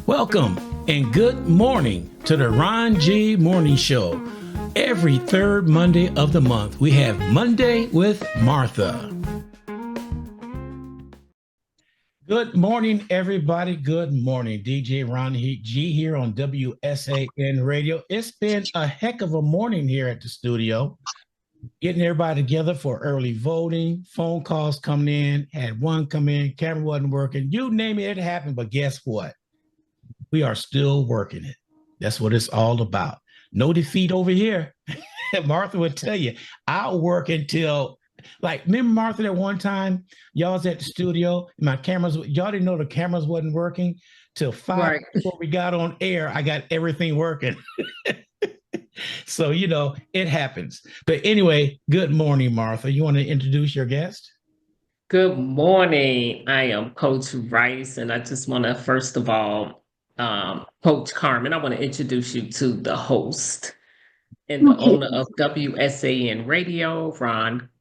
Welcome and good morning to the Ron G. Morning Show. Every third Monday of the month, we have Monday with Martha. Good morning, everybody. Good morning. DJ Ron G here on WSAN Radio. It's been a heck of a morning here at the studio. Getting everybody together for early voting, phone calls coming in, had one come in, camera wasn't working. You name it, it happened. But guess what? We are still working it. That's what it's all about. No defeat over here. Martha would tell you, I'll work until, like, remember Martha that one time y'all was at the studio, my cameras, y'all didn't know the cameras wasn't working till 5 before we got on air. I got everything working. So, you know, it happens. But anyway, good morning, Martha. You want to introduce your guest? Good morning. I am Coach Rice, and I just want to, first of all, Coach Carman, I want to introduce you to the host and the owner of WSAN Radio,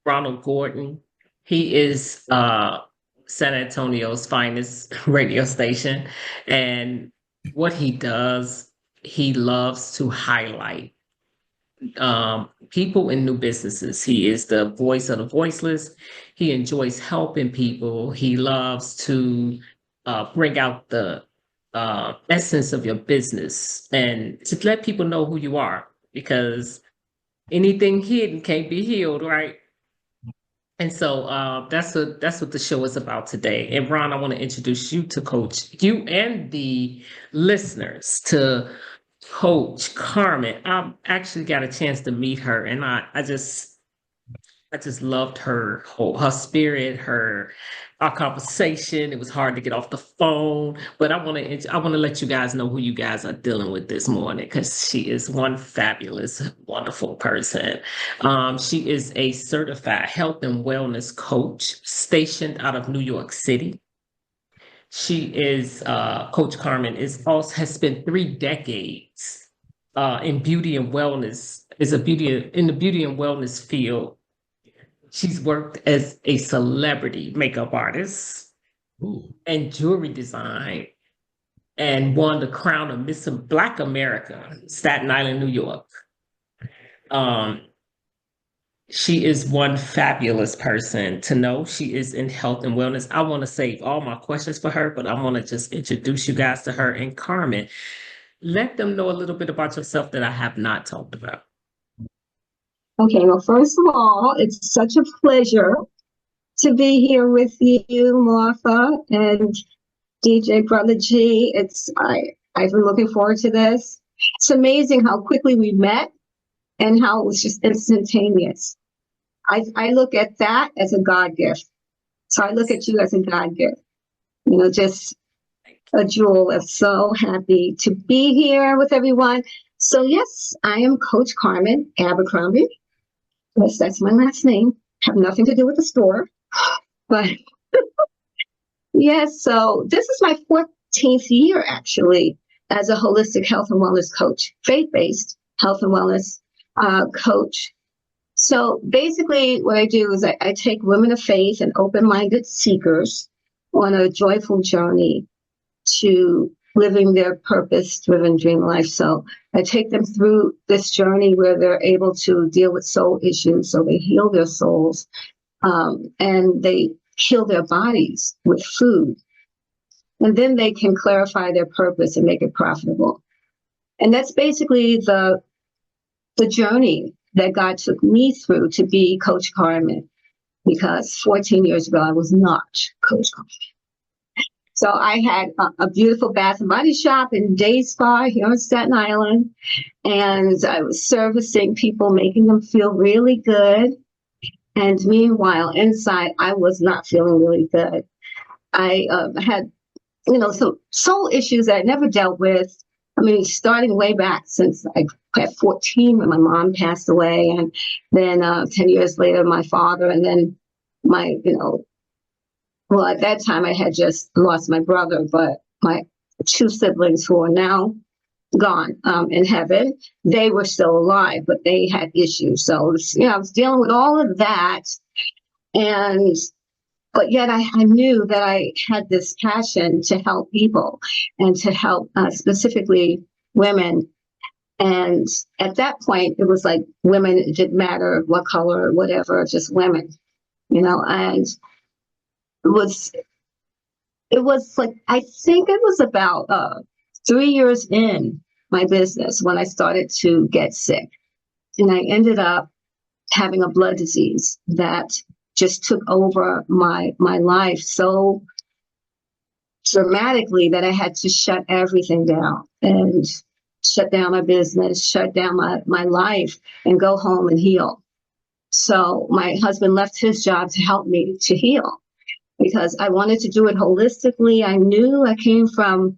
Ronald Gordon. He is San Antonio's finest radio station. And what he does, he loves to highlight people in new businesses. He is the voice of the voiceless. He enjoys helping people. He loves to bring out the essence of your business and to let people know who you are, because anything hidden can't be healed, right? And so that's what the show is about today. And Ron, I want to introduce you to Coach, you and the listeners to Coach Carman. I actually got a chance to meet her, and I just loved her spirit, our conversation. It was hard to get off the phone, but I want to let you guys know who you guys are dealing with this morning, because she is one fabulous, wonderful person. She is a certified health and wellness coach stationed out of New York City. She is Coach Carman has spent 3 decades in beauty and wellness. In the beauty and wellness field. She's worked as a celebrity makeup artist and jewelry design, and won the crown of Miss Black America, Staten Island, New York. She is one fabulous person to know. She is in health and wellness. I want to save all my questions for her, but I want to just introduce you guys to her. And Carmen, let them know a little bit about yourself that I have not talked about. Okay, well, first of all, it's such a pleasure to be here with you, Martha, and DJ Brother G. I've been looking forward to this. It's amazing how quickly we met and how it was just instantaneous. I look at that as a God gift. So I look at you as a God gift. You know, just a jewel. I'm so happy to be here with everyone. So yes, I am Coach Carman Abercrombie. Yes, that's my last name. Have nothing to do with the store. But yes, so this is my 14th year actually as a holistic health and wellness coach, faith-based health and wellness coach. So basically what I do is I take women of faith and open-minded seekers on a joyful journey to living their purpose-driven dream life. So I take them through this journey where they're able to deal with soul issues. So they heal their souls and they heal their bodies with food. And then they can clarify their purpose and make it profitable. And that's basically the journey that God took me through to be Coach Carman, because 14 years ago, I was not Coach Carman. So I had a beautiful bath and body shop in Day Spa here on Staten Island, and I was servicing people, making them feel really good. And meanwhile, inside, I was not feeling really good. I had, some soul issues that I never dealt with. I mean, starting way back since I had 14 when my mom passed away, and then 10 years later, my father, and then my, well, at that time I had just lost my brother, but my 2 siblings who are now gone in heaven, they were still alive, but they had issues. So, I was dealing with all of that. And but yet I knew that I had this passion to help people and to help specifically women. And at that point, it was like women, it didn't matter what color, whatever, just women, and it was, like, I think it was about 3 years in my business when I started to get sick. And I ended up having a blood disease that just took over my life so dramatically that I had to shut everything down and shut down my business, shut down my life, and go home and heal. So my husband left his job to help me to heal because I wanted to do it holistically. I knew I came from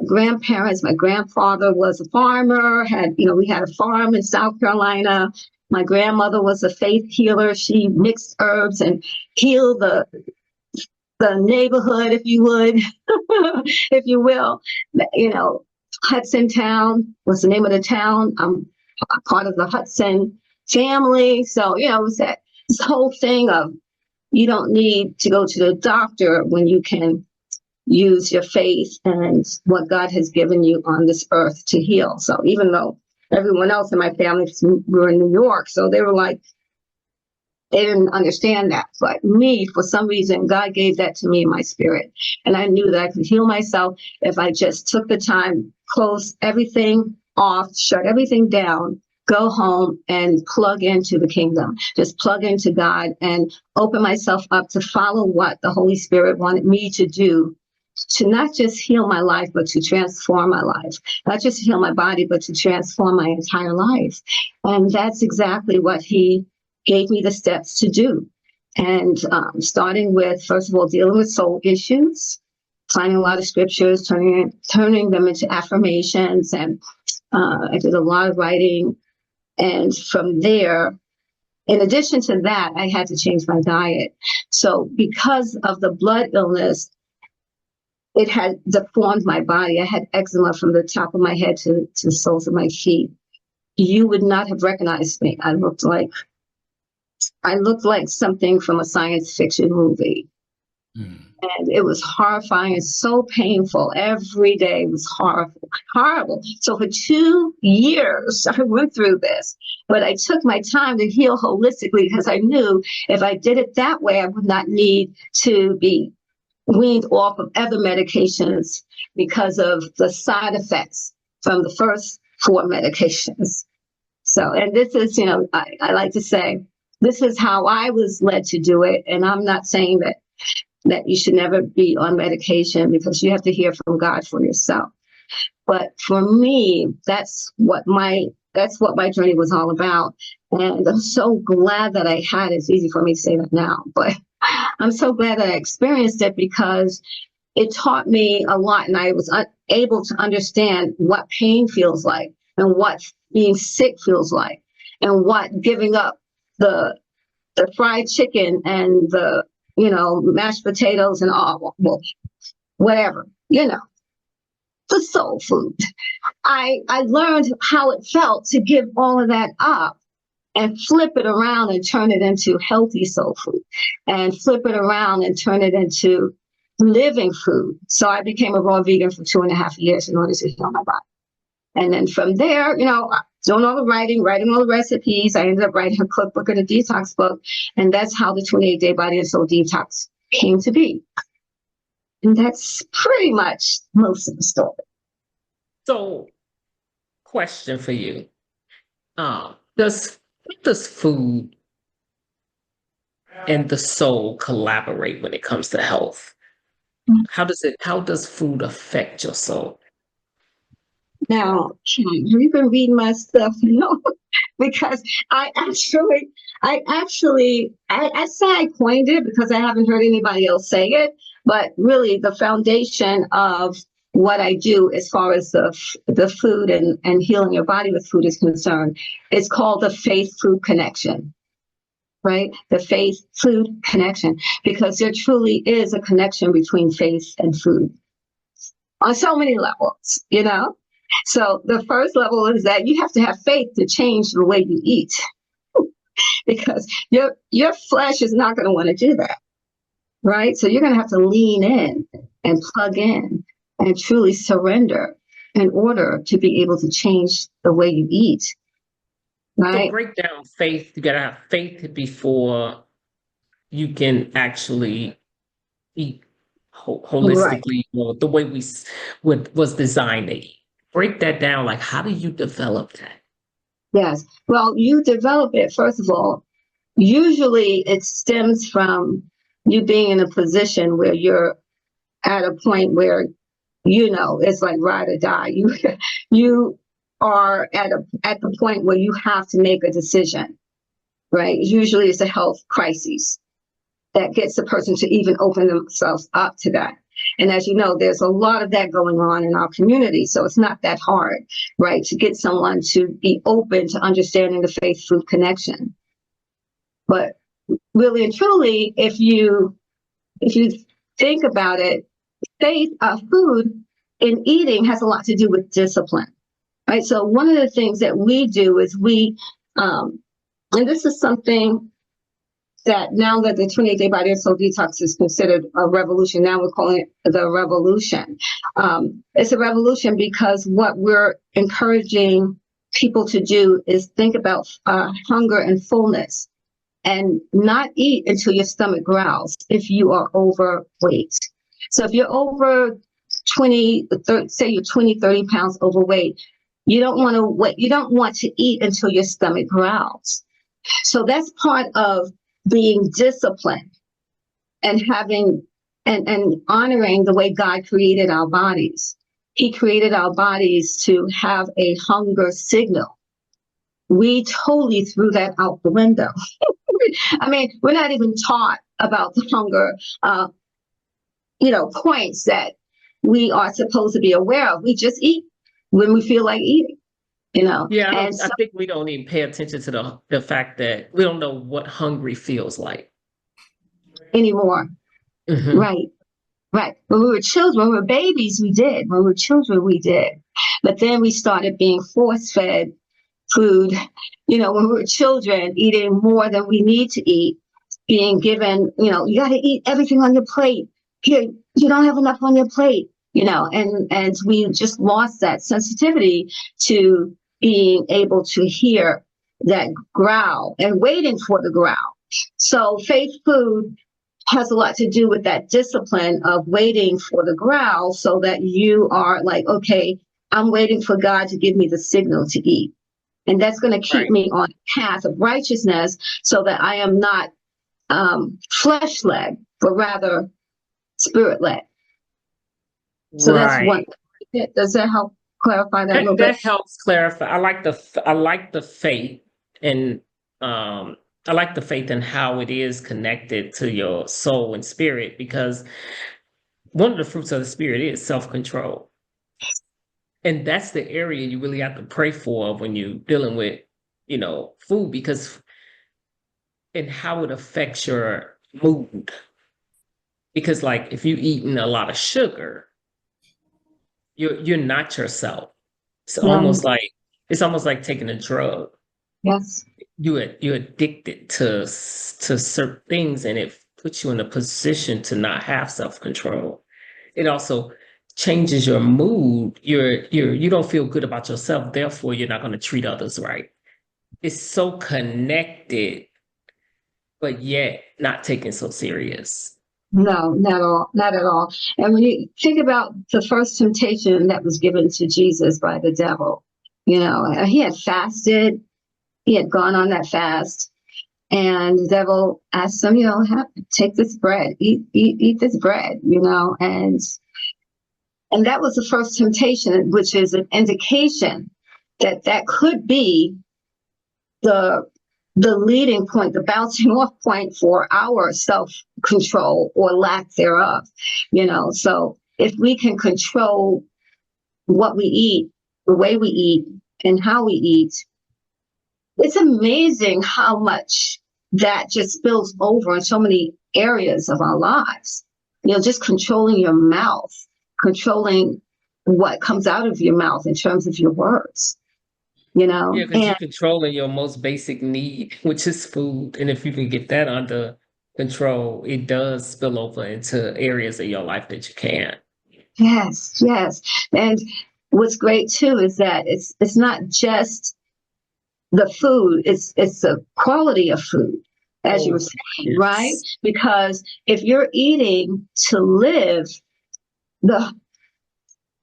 grandparents. My grandfather was a farmer, we had a farm in South Carolina. My grandmother was a faith healer. She mixed herbs and healed the neighborhood, if you would, if you will. Hudson Town was the name of the town. I'm part of the Hudson family. So, it was this whole thing of you don't need to go to the doctor when you can use your faith and what God has given you on this earth to heal. So even though everyone else in my family were in New York, so they were like, they didn't understand that. But me, for some reason, God gave that to me in my spirit. And I knew that I could heal myself if I just took the time, close everything off, shut everything down, go home and plug into the kingdom, just plug into God and open myself up to follow what the Holy Spirit wanted me to do, to not just heal my life, but to transform my life, not just heal my body, but to transform my entire life. And that's exactly what he gave me the steps to do. And starting with, first of all, dealing with soul issues, finding a lot of scriptures, turning them into affirmations. And I did a lot of writing. And from there, in addition to that, I had to change my diet. So because of the blood illness, it had deformed my body. I had eczema from the top of my head to the soles of my feet. You would not have recognized me. I looked like something from a science fiction movie. And it was horrifying and so painful. Every day was horrible. So for 2 years, I went through this, but I took my time to heal holistically because I knew if I did it that way, I would not need to be weaned off of other medications because of the side effects from the first 4 medications. So, and this is, I like to say, this is how I was led to do it. And I'm not saying that you should never be on medication because you have to hear from God for yourself. But for me, that's what my journey was all about. And I'm so glad that I had it. It's easy for me to say that now, but I'm so glad that I experienced it because it taught me a lot. And I was able to understand what pain feels like and what being sick feels like and what giving up the fried chicken and the mashed potatoes and all, well, whatever, the soul food. I learned how it felt to give all of that up and flip it around and turn it into healthy soul food and flip it around and turn it into living food. So I became a raw vegan for 2.5 years in order to heal my body. And then from there, doing all the writing all the recipes, I ended up writing a cookbook and a detox book. And that's how the 28-day body and soul detox came to be. And that's pretty much most of the story. So, question for you. Does food and the soul collaborate when it comes to health? How does food affect your soul? Now, you been reading my stuff, because I say I coined it because I haven't heard anybody else say it, but really the foundation of what I do as far as the food and healing your body with food is concerned, it's called the faith-food connection, right? The faith-food connection, because there truly is a connection between faith and food on so many levels, So the first level is that you have to have faith to change the way you eat because your flesh is not going to want to do that. right? So you're going to have to lean in and plug in and truly surrender in order to be able to change the way you eat, So right? break down faith. You gotta have faith before you can actually eat Right. holistically, the way was designed to eat. Break that down. Like, how do you develop that? Yes. Well, you develop it, first of all. Usually it stems from you being in a position where you're at a point where, it's like ride or die. You are at the point where you have to make a decision, right? Usually it's a health crisis that gets the person to even open themselves up to that. And as you know, there's a lot of that going on in our community. So it's not that hard, right, to get someone to be open to understanding the faith-food connection. But really and truly, if you think about it, faith, food in eating has a lot to do with discipline, right? So one of the things that we do is and this is something that now that the 28-day body and soul detox is considered a revolution, now we're calling it the revolution. It's a revolution because what we're encouraging people to do is think about hunger and fullness and not eat until your stomach growls if you are overweight. So if you're over 20, say you're 20, 30 pounds overweight, you don't want to eat until your stomach growls. So that's part of being disciplined and having and honoring the way God created our bodies. He created our bodies to have a hunger signal. We totally threw that out the window. I mean, we're not even taught about the hunger, points that we are supposed to be aware of. We just eat when we feel like eating. Yeah, I think we don't even pay attention to the fact that we don't know what hungry feels like anymore. Mm-hmm. Right. When we were children, when we were babies, we did. When we were children, we did. But then we started being force-fed food, when we were children, eating more than we need to eat, being given, you got to eat everything on your plate. Here, you don't have enough on your plate, and we just lost that sensitivity to being able to hear that growl and waiting for the growl. So faith food has a lot to do with that discipline of waiting for the growl so that you are like, okay, I'm waiting for God to give me the signal to eat. And that's going to keep me on a path of righteousness so that I am not flesh-led, but rather spirit-led. So that's one. Does that help clarify that a little bit? That helps clarify. I like the faith, and I like the faith and how it is connected to your soul and spirit, because one of the fruits of the spirit is self-control. And that's the area you really have to pray for when you're dealing with, food, and how it affects your mood. Because like if you're eating a lot of sugar, you're not yourself. It's almost like taking a drug. Yes. You're addicted to certain things, and it puts you in a position to not have self-control. It also changes your mood. You don't feel good about yourself, therefore you're not going to treat others right. It's so connected, but yet not taken so serious. No, not at all. And when you think about the first temptation that was given to Jesus by the devil, he had fasted, he had gone on that fast, and the devil asked him, take this bread, eat this bread, and that was the first temptation, which is an indication that could be the leading point, the bouncing off point for our self-control or lack thereof, So if we can control what we eat, the way we eat, and how we eat, it's amazing how much that just spills over in so many areas of our lives. Just controlling your mouth, controlling what comes out of your mouth in terms of your words. Yeah, because you're controlling your most basic need, which is food. And if you can get that under control, it does spill over into areas of your life that you can't. Yes, yes. And what's great too is that it's not just the food, it's the quality of food, as you were saying, right? Yes. Because if you're eating to live, the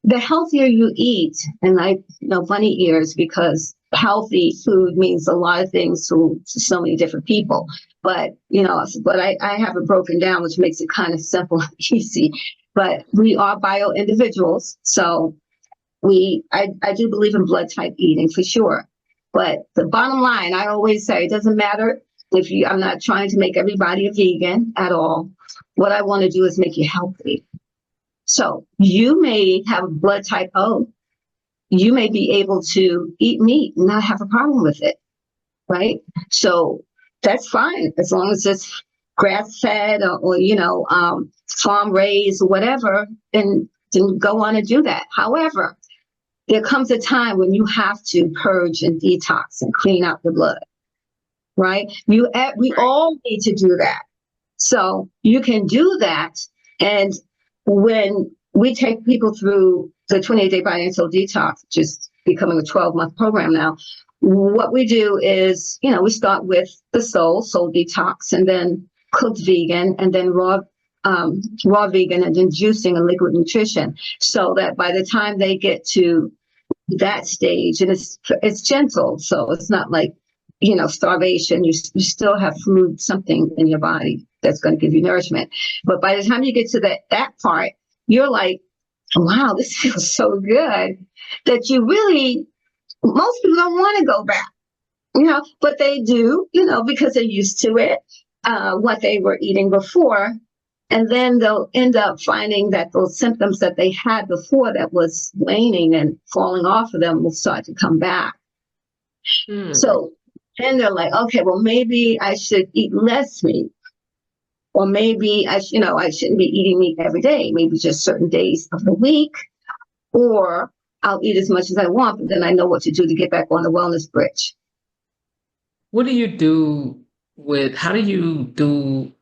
the healthier you eat, and I know bunny ears because healthy food means a lot of things to so many different people. But I have it broken down, which makes it kind of simple and easy. But we are bio individuals, so I do believe in blood type eating for sure. But the bottom line, I always say, it doesn't matter if you. I'm not trying to make everybody a vegan at all. What I want to do is make you healthy. So you may have blood type O. You may be able to eat meat and not have a problem with it, right? So that's fine as long as it's grass fed or farm raised or whatever, then go on and do that. However, there comes a time when you have to purge and detox and clean out the blood, right? We all need to do that. So you can do that. And when we take people through the 28-day body and soul detox, just becoming a 12-month program now, what we do is, we start with the soul detox, and then cooked vegan, and then raw vegan, and then juicing and liquid nutrition, so that by the time they get to that stage, and it's gentle, so it's not like starvation. You still have food, something in your body that's going to give you nourishment. But by the time you get to that part, you're like, wow, this feels so good that most people don't want to go back, but they do, because they're used to it, what they were eating before. And then they'll end up finding that those symptoms that they had before that was waning and falling off of them will start to come back. So then they're like, okay, well, maybe I should eat less meat. Or maybe I shouldn't be eating meat every day, maybe just certain days of the week. Or I'll eat as much as I want, but then I know what to do to get back on the wellness bridge. How do you do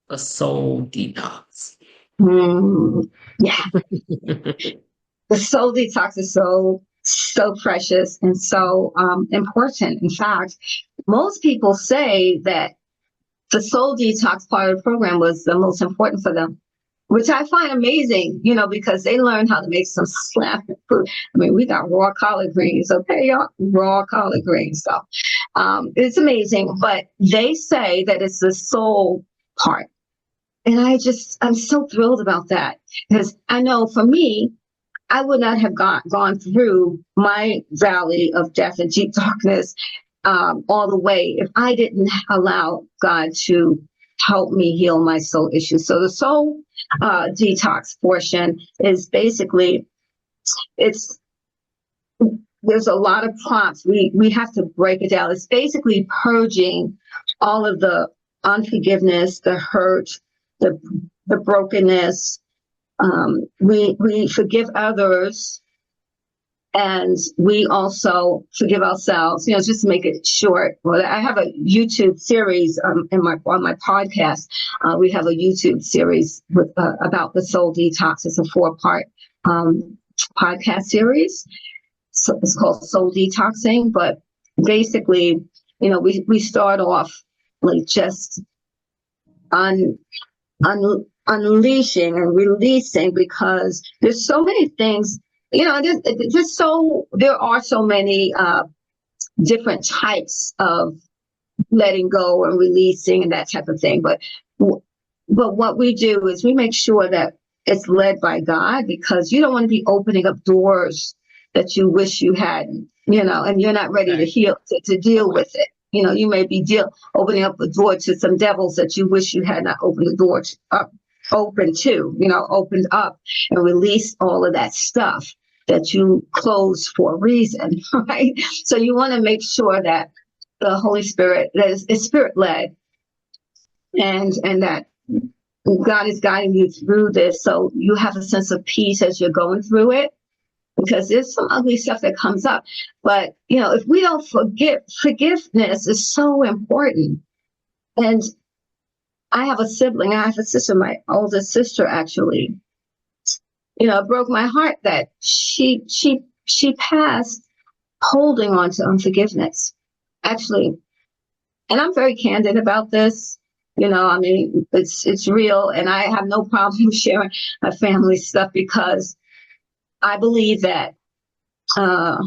a soul detox? Yeah. The soul detox is so precious and so important. In fact, most people say that the soul detox part of the program was the most important for them, which I find amazing, because they learned how to make some slamming food. I mean, we got raw collard greens, okay, y'all? Raw collard greens. So it's amazing. But they say that it's the soul part. And I'm so thrilled about that, because I know for me, I would not have gone through my valley of death and deep darkness all the way if I didn't allow God to help me heal my soul issues. So the soul detox portion is basically, there's a lot of prompts. We have to break it down. It's basically purging all of the unforgiveness, the hurt, the brokenness. We forgive others, and we also forgive ourselves. Just to make it short. Well, I have a YouTube series on my podcast. We have a YouTube series about the soul detox. It's a 4-part podcast series. So it's called Soul Detoxing. But basically, we start off like just unleashing and releasing, because there's so many things, there are so many different types of letting go and releasing and that type of thing. But what we do is we make sure that it's led by God, because you don't want to be opening up doors that you wish you hadn't, and you're not ready to heal, to deal with it. You may be opening up the door to some devils that you wish you had not opened the door opened up and released all of that stuff that you closed for a reason, right? So you want to make sure that the Holy Spirit, that is spirit-led, and that God is guiding you through this, so you have a sense of peace as you're going through it. Because there's some ugly stuff that comes up. But, if we don't forgiveness is so important. And I have a sibling. I have a sister, my oldest sister, actually. It broke my heart that she passed holding on to unforgiveness. Actually, and I'm very candid about this. I mean, it's real, and I have no problem sharing my family stuff because I believe that I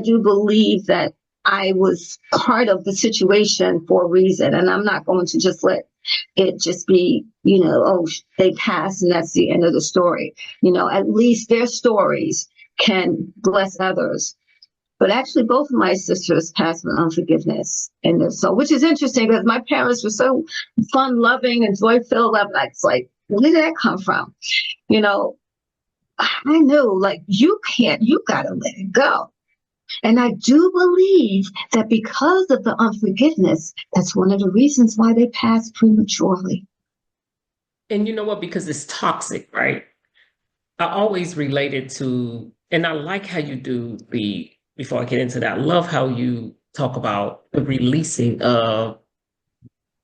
do believe that I was part of the situation for a reason, and I'm not going to just let it just be, oh, they passed and that's the end of the story. At least their stories can bless others. But actually, both of my sisters passed with unforgiveness in their soul, which is interesting because my parents were so fun-loving and joy-filled. It's like, where did that come from? I knew, like, you got to let it go. And I do believe that because of the unforgiveness, that's one of the reasons why they passed prematurely. And you know what? Because it's toxic, right? I always relate it to, and I like how you do before I get into that, I love how you talk about the releasing of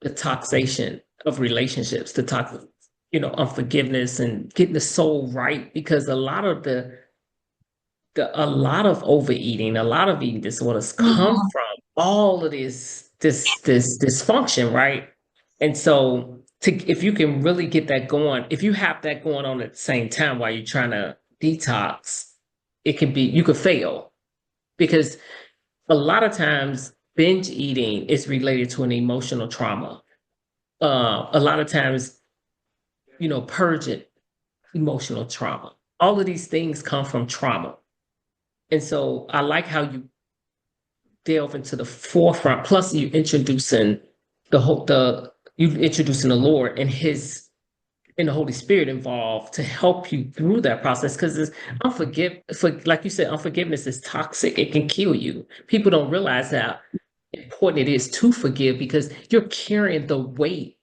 the toxation of relationships, the toxic, unforgiveness and getting the soul right, because a lot of overeating, a lot of eating disorders come from all of this dysfunction, right? And so if you can really get that going, if you have that going on at the same time while you're trying to detox, you could fail. Because a lot of times binge eating is related to an emotional trauma. A lot of times, purging emotional trauma. All of these things come from trauma. And so I like how you delve into the forefront. Plus, you introducing the Lord and the Holy Spirit involved to help you through that process. Because like you said, unforgiveness is toxic. It can kill you. People don't realize how important it is to forgive because you're carrying the weight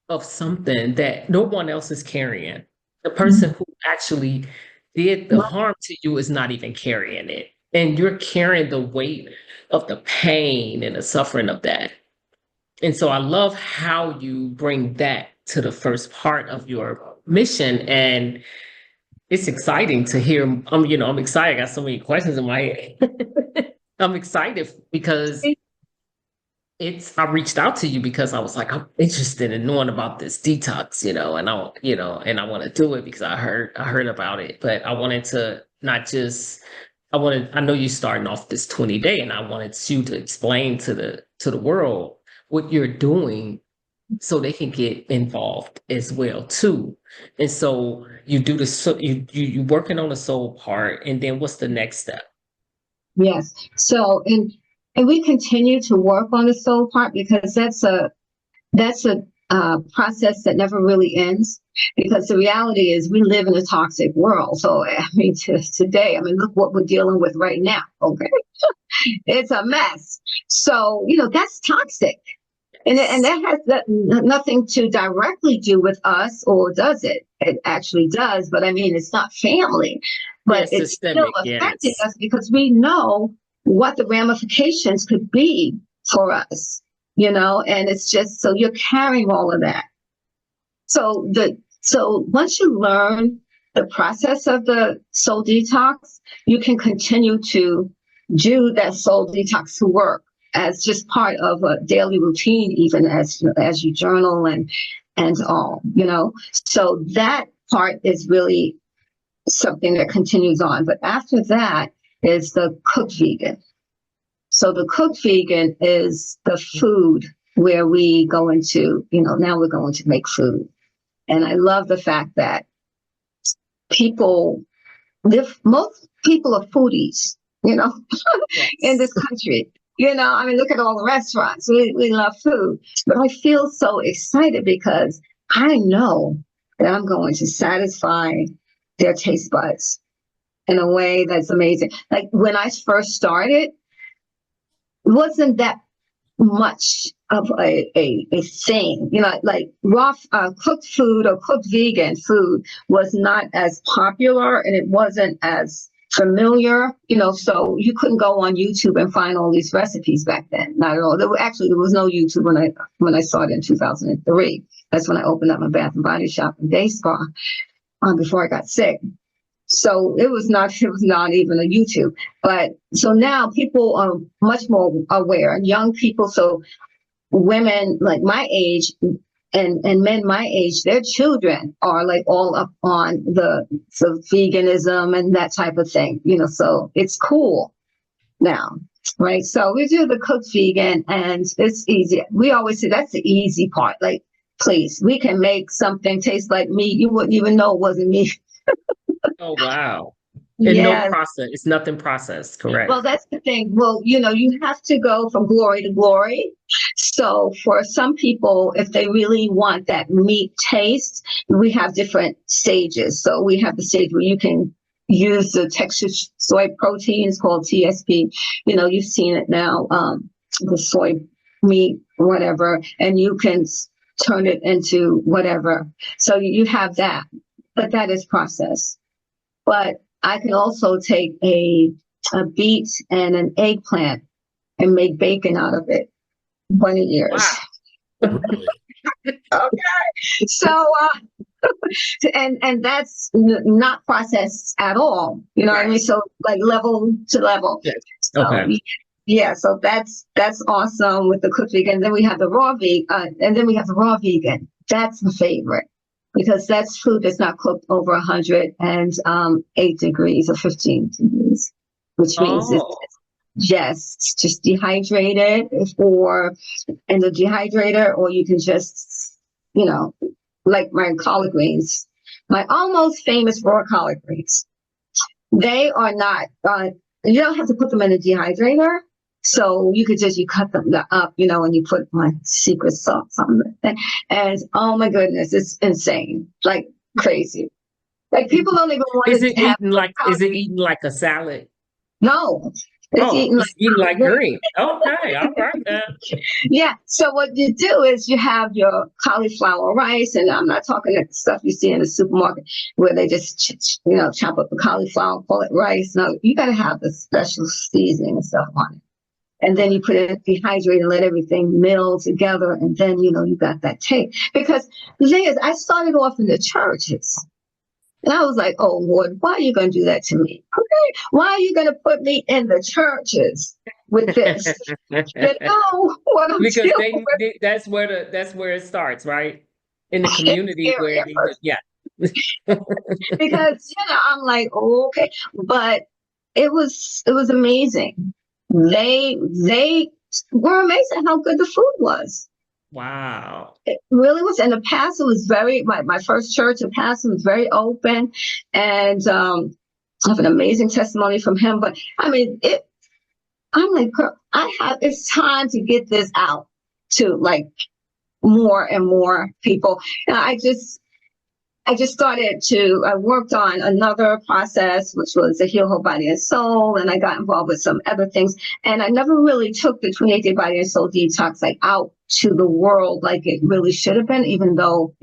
of something that no one else is carrying. The person who actually did the harm to you is not even carrying it. And you're carrying the weight of the pain and the suffering of that. And so I love how you bring that to the first part of your mission. And it's exciting to hear. I'm excited. I got so many questions in my head. I'm excited because I reached out to you because I was like, I'm interested in knowing about this detox, and I want to do it because I heard about it, but I wanted to I know you're starting off this 20-day, and I wanted you to explain to the world what you're doing so they can get involved as well too. And so you do you working on the soul part, and then what's the next step? Yes. So, and we continue to work on the soul part because that's a process that never really ends. Because the reality is, we live in a toxic world. So, I mean, today, look what we're dealing with right now. Okay, it's a mess. So, that's toxic, and that has nothing to directly do with us, or does it? It actually does, but it's not family. But it's still affecting us because we know what the ramifications could be for us, and it's just, so you're carrying all of that. So once you learn the process of the soul detox, you can continue to do that soul detox work as just part of a daily routine, even as you journal and all, So that part is really something that continues on. But after that is the cooked vegan. So the cooked vegan is the food where we go into, now we're going to make food. And I love the fact that most people are foodies, yes. In this country. Look at all the restaurants. We love food. But I feel so excited because I know that I'm going to satisfy their taste buds in a way that's amazing. Like when I first started, it wasn't that much of a thing, like raw cooked food or cooked vegan food was not as popular, and it wasn't as familiar, so you couldn't go on YouTube and find all these recipes back then. Not at all. There was no YouTube when I started in 2003. That's when I opened up my bath and body shop and day spa before I got sick. So it was not even a YouTube. But so now people are much more aware, young people. So women like my age and men my age, their children are like all up on the veganism and that type of thing, so it's cool now, right? So we do the cooked vegan, and it's easy. We always say that's the easy part. Like, please, we can make something taste like meat. You wouldn't even know it wasn't meat. Oh, wow. And no process. It's nothing processed, correct? Well, that's the thing. Well, you have to go from glory to glory. So for some people, if they really want that meat taste, we have different stages. So we have the stage where you can use the textured soy proteins called TSP. You've seen it now, the soy meat, whatever, and you can turn it into whatever. So you have that, but that is processed. But I can also take a beet and an eggplant and make bacon out of it. 20 years. Wow. Okay. So, and that's not processed at all. You know what I mean? So like level to level. Yes. So, Okay. Yeah. So that's awesome with the cooked vegan. Then we have the raw vegan, and then we have the raw vegan. That's the favorite, because that's food that's not cooked over 108 degrees or 15 degrees, which means it's just dehydrated or in the dehydrator, or you can just, like my collard greens, my almost famous raw collard greens. They are not, you don't have to put them in a dehydrator. So you cut them up, and you put my secret sauce on it. And oh my goodness, it's insane, like crazy. Like people don't even want Is to it eaten like a salad? No. It's eaten like green. Okay, all right. Yeah. So what you do is you have your cauliflower rice, and I'm not talking that stuff you see in the supermarket where they just chop up the cauliflower, call it rice. No, you got to have the special seasoning and stuff on it. And then you put it in dehydrate and let everything meld together. And then, you got that taste. Because the thing is, I started off in the churches. And I was like, oh, Lord, why are you going to do that to me? Okay. Why are you going to put me in the churches with this? What I'm because doing. that's where it starts, right? In the community where because I'm like, oh, okay. But it was amazing. They were amazed at how good the food was. Wow. It really was. And the pastor was my first church, the pastor was very open, and I have an amazing testimony from him. But I mean, I'm like, it's time to get this out to like more and more people. And I just I worked on another process, which was the Heal Whole Body and Soul. And I got involved with some other things. And I never really took the 28-day Body and Soul detox out to the world like it really should have been, even though,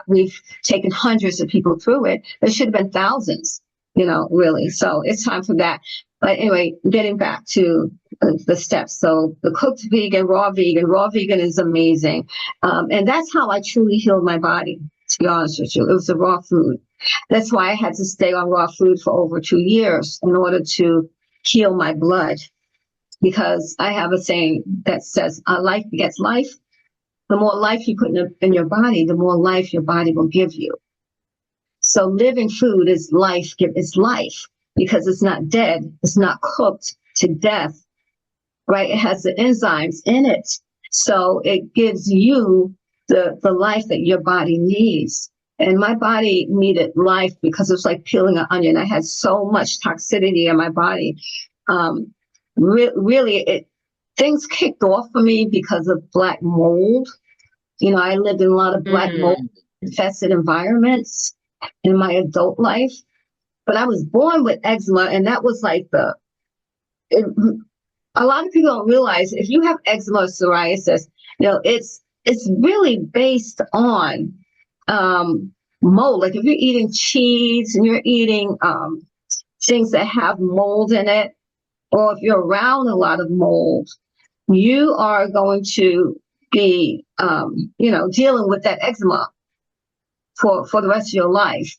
we've taken hundreds of people through it. There should have been thousands, really. So it's time for that. But anyway, getting back to the steps. So the cooked vegan, raw vegan is amazing. And that's how I truly healed my body. To be honest with you, it was the raw food. That's why I had to stay on raw food for over 2 years in order to heal my blood. Because I have a saying that says, life begets life. The more life you put in your body, the more life your body will give you. So living food is life. It's life because it's not dead. It's not cooked to death, right? It has the enzymes in it. So it gives you the life that your body needs. And my body needed life because it was like peeling an onion. I had so much toxicity in my body. Really, things kicked off for me because of black mold. I lived in a lot of black mold infested environments in my adult life. But I was born with eczema, and that was like a lot of people don't realize if you have eczema or psoriasis, it's really based on mold. Like if you're eating cheese and you're eating things that have mold in it, or if you're around a lot of mold, you are going to be, dealing with that eczema for the rest of your life,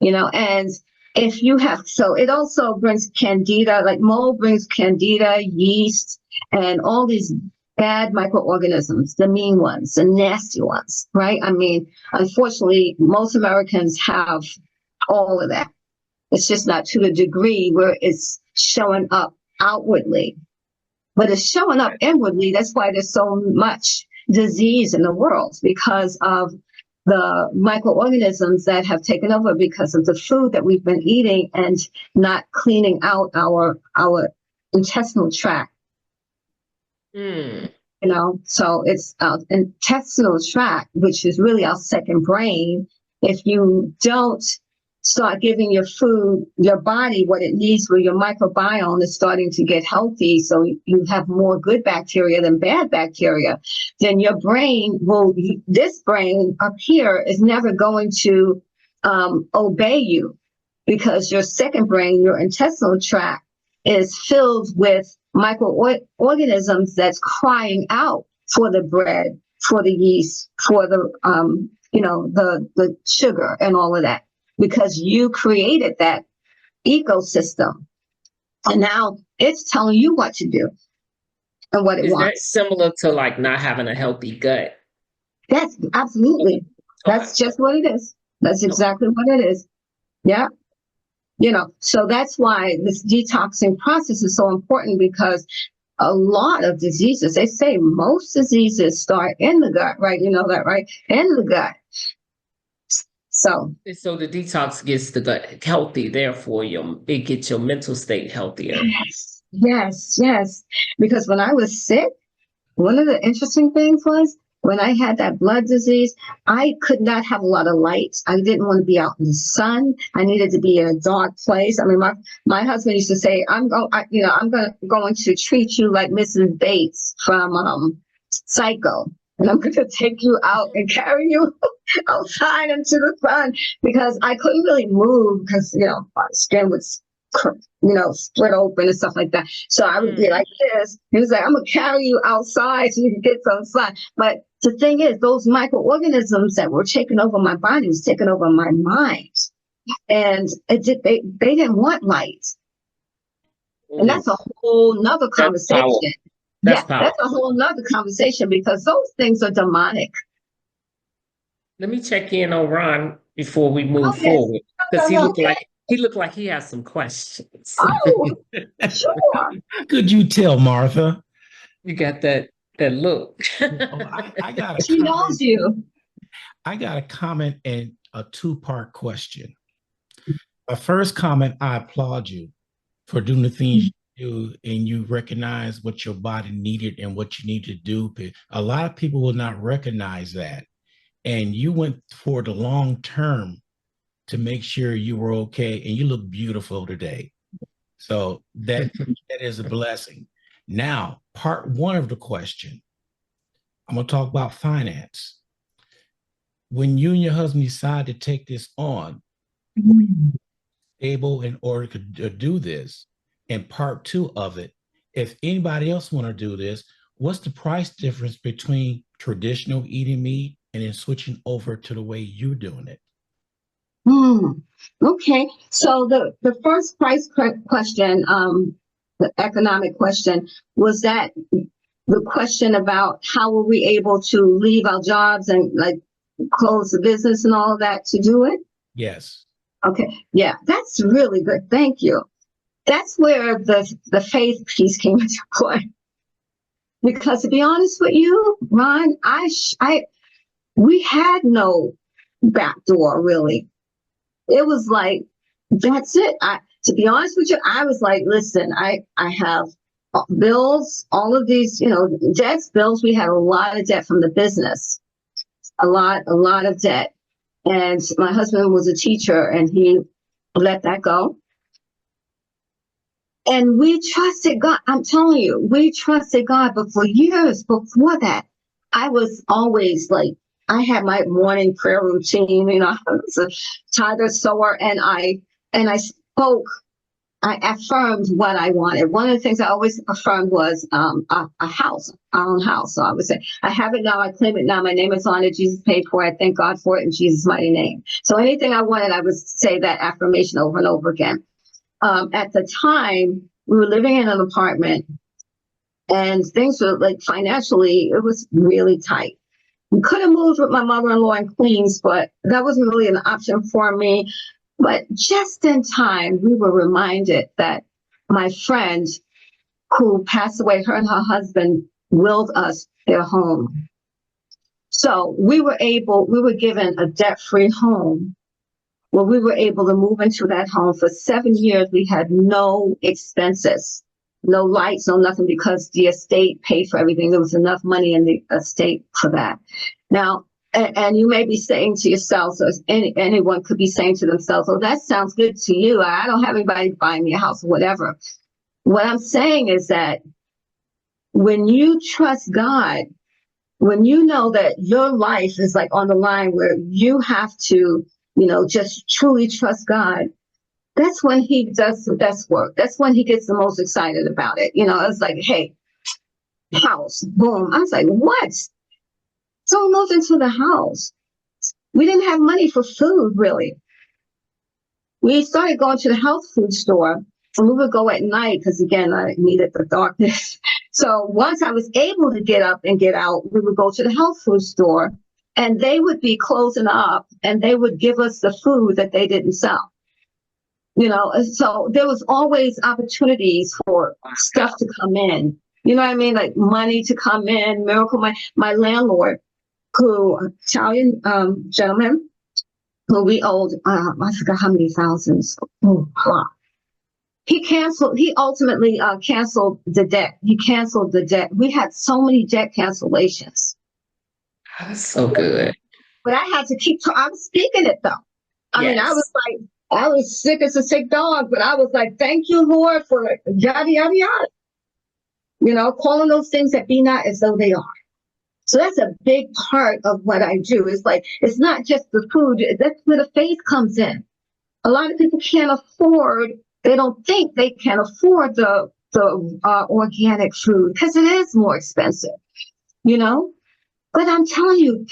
and if you have, so it also brings candida, like mold brings candida, yeast, and all these bad microorganisms, the mean ones, the nasty ones, right? I mean, unfortunately, most Americans have all of that. It's just not to the degree where it's showing up outwardly, but it's showing up inwardly. That's why there's so much disease in the world, because of the microorganisms that have taken over because of the food that we've been eating and not cleaning out our intestinal tract. So it's our intestinal tract, which is really our second brain. If you don't start giving your body what it needs, where your microbiome is starting to get healthy, so you have more good bacteria than bad bacteria, then your brain this brain up here is never going to obey you, because your second brain, your intestinal tract, is filled with microorganisms that's crying out for the bread, for the yeast, for the the sugar and all of that, because you created that ecosystem, and now it's telling you what to do and what it wants. Is that similar to like not having a healthy gut? That's absolutely. That's just what it is. That's exactly what it is. Yeah. So that's why this detoxing process is so important, because a lot of diseases, they say most diseases start in the gut, right? You know that, right? In the gut. So the detox gets the gut healthy, therefore it gets your mental state healthier. Yes. Because when I was sick, one of the interesting things was, when I had that blood disease, I could not have a lot of light. I didn't want to be out in the sun. I needed to be in a dark place. I mean, my husband used to say, I'm going to treat you like Mrs. Bates from Psycho. And I'm going to take you out and carry you outside into the sun, because I couldn't really move, because, my skin was, split open and stuff like that. So I would be like this. He was like, I'm going to carry you outside so you can get some sun. But the thing is, those microorganisms that were taking over my body was taking over my mind. And they didn't want light. And that's a whole nother conversation. That's a whole nother conversation, because those things are demonic. Let me check in on Ron before we move forward, because he looked like he has some questions. Oh, sure. Could you tell, Martha? You got that look. I got a she comment. knows you. I got a comment and a two-part question. My first comment, I applaud you for doing the things you do, and you recognize what your body needed and what you need to do. A lot of people will not recognize that. And you went for the long term to make sure you were okay, and you look beautiful today. So that is a blessing. Now, part one of the question, I'm going to talk about finance. When you and your husband decide to take this on, able in order to do this, and part two of it, if anybody else want to do this, what's the price difference between traditional eating meat and then switching over to the way you're doing it? Okay. So the first price question, the economic question, was that the question about how were we able to leave our jobs and like close the business and all of that to do it? Yes. Okay. Yeah, that's really good. Thank you. That's where the faith piece came into play. Because to be honest with you, Ron, we had no back door really. It was like, that's it. To be honest with you, I was like, listen, I have bills, all of these, debts, bills. We had a lot of debt from the business, a lot of debt. And my husband was a teacher, and he let that go. And we trusted God. I'm telling you, we trusted God. But for years before that, I was always like, I had my morning prayer routine, I was a tither sower, and I spoke I affirmed what I wanted. One of the things I always affirmed was a house, our own house. So I would say, I have it now, I claim it now, my name is on it, Jesus paid for it, I thank God for it in Jesus' mighty name. So anything I wanted, I would say that affirmation over and over again. At the time, we were living in an apartment and things were like financially, it was really tight. We could have moved with my mother-in-law in Queens, but that wasn't really an option for me. But just in time, we were reminded that my friend who passed away, her and her husband willed us their home. So we were given a debt-free home where we were able to move into that home. For 7 years, we had no expenses, no lights, no nothing, because the estate paid for everything. There was enough money in the estate for that. Now, and you may be saying to yourself, or anyone could be saying to themselves, oh, that sounds good to you. I don't have anybody buying me a house or whatever. What I'm saying is that when you trust God, when you know that your life is like on the line where you have to, just truly trust God, that's when he does the best work. That's when he gets the most excited about it. It's like, hey, house, boom. I was like, what? So we moved into the house. We didn't have money for food, really. We started going to the health food store, and we would go at night because, again, I needed the darkness. So once I was able to get up and get out, we would go to the health food store, and they would be closing up, and they would give us the food that they didn't sell. So there was always opportunities for stuff to come in. You know what I mean? Like money to come in, miracle money. My landlord, Italian gentleman, who we owed, I forgot how many thousands. He ultimately canceled the debt. He canceled the debt. We had so many debt cancellations. That's so good. But I had to I was speaking it though. I mean, I was sick as a sick dog, but I was like, thank you, Lord, for yada, yada, yada. Calling those things that be not as though they are. So that's a big part of what I do. It's like, it's not just the food. That's where the faith comes in. A lot of people can't afford, they don't think they can afford the organic food because it is more expensive, But I'm telling you,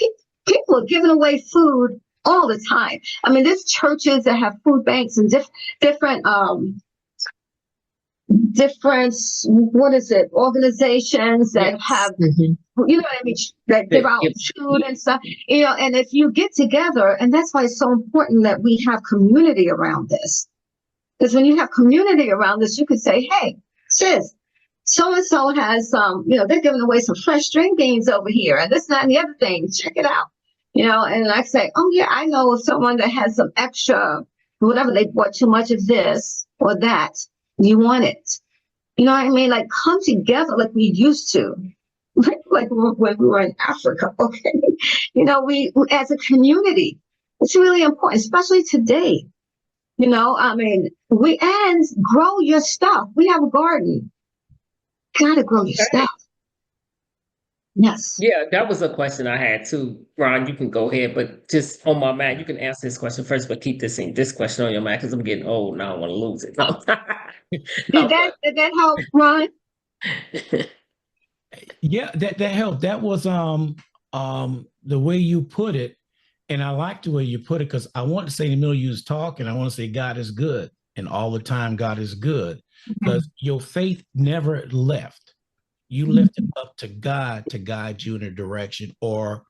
people are giving away food all the time. I mean, there's churches that have food banks and different organizations that have, what I mean, that give out food and stuff, and if you get together, and that's why it's so important that we have community around this. Because when you have community around this, you could say, hey, sis, so-and-so has they're giving away some fresh string beans over here, and this, that, and the other thing. Check it out. And I say, oh yeah, I know of someone that has some extra, whatever, they bought too much of this or that. You want it. You know what I mean? Like, come together like we used to. Like when we were in Africa, okay? We as a community, it's really important, especially today. I mean, grow your stuff. We have a garden. Gotta grow your stuff. Yes. Yeah, that was a question I had too. Ron, you can go ahead, but just on my mind, you can answer this question first, but keep this question on your mind because I'm getting old now. I want to lose it. No. Did that help, Ron? Yeah, that helped. That was the way you put it, and I like the way you put it because I want to say in the middle you was talking, I want to say God is good, and all the time God is good because your faith never left. You left it up to God to guide you in a direction or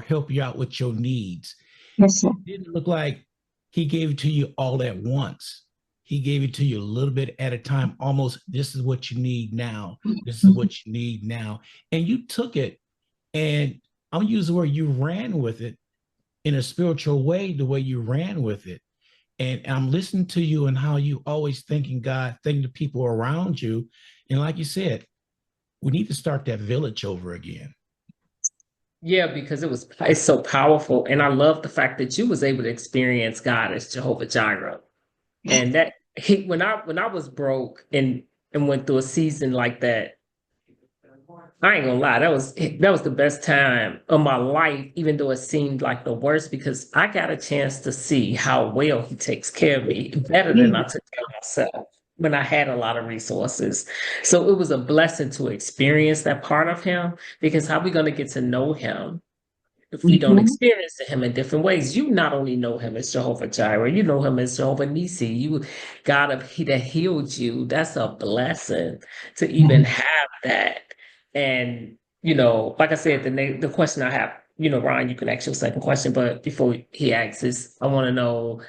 help you out with your needs. Yes, sir. It didn't look like he gave it to you all at once. He gave it to you a little bit at a time, almost, this is what you need now. This is what you need now. And you took it, and I'm gonna use the word, you ran with it in a spiritual way, the way you ran with it. And I'm listening to you and how you always thanking God, thanking the people around you. And like you said, we need to start that village over again. Yeah, because it's so powerful. And I love the fact that you was able to experience God as Jehovah Jireh. And that when I was broke and went through a season like that, I ain't gonna lie, that was the best time of my life, even though it seemed like the worst, because I got a chance to see how well he takes care of me, better than I took care of myself. when I had a lot of resources. So it was a blessing to experience that part of him, because how are we going to get to know him if we don't Mhm. experience him in different ways? You not only know him as Jehovah Jireh, you know him as Jehovah Nisi. You God that healed you. That's a blessing to even have that. And like I said, the question I have, Ryan, you can ask your second question, but before he asks this, I want to know,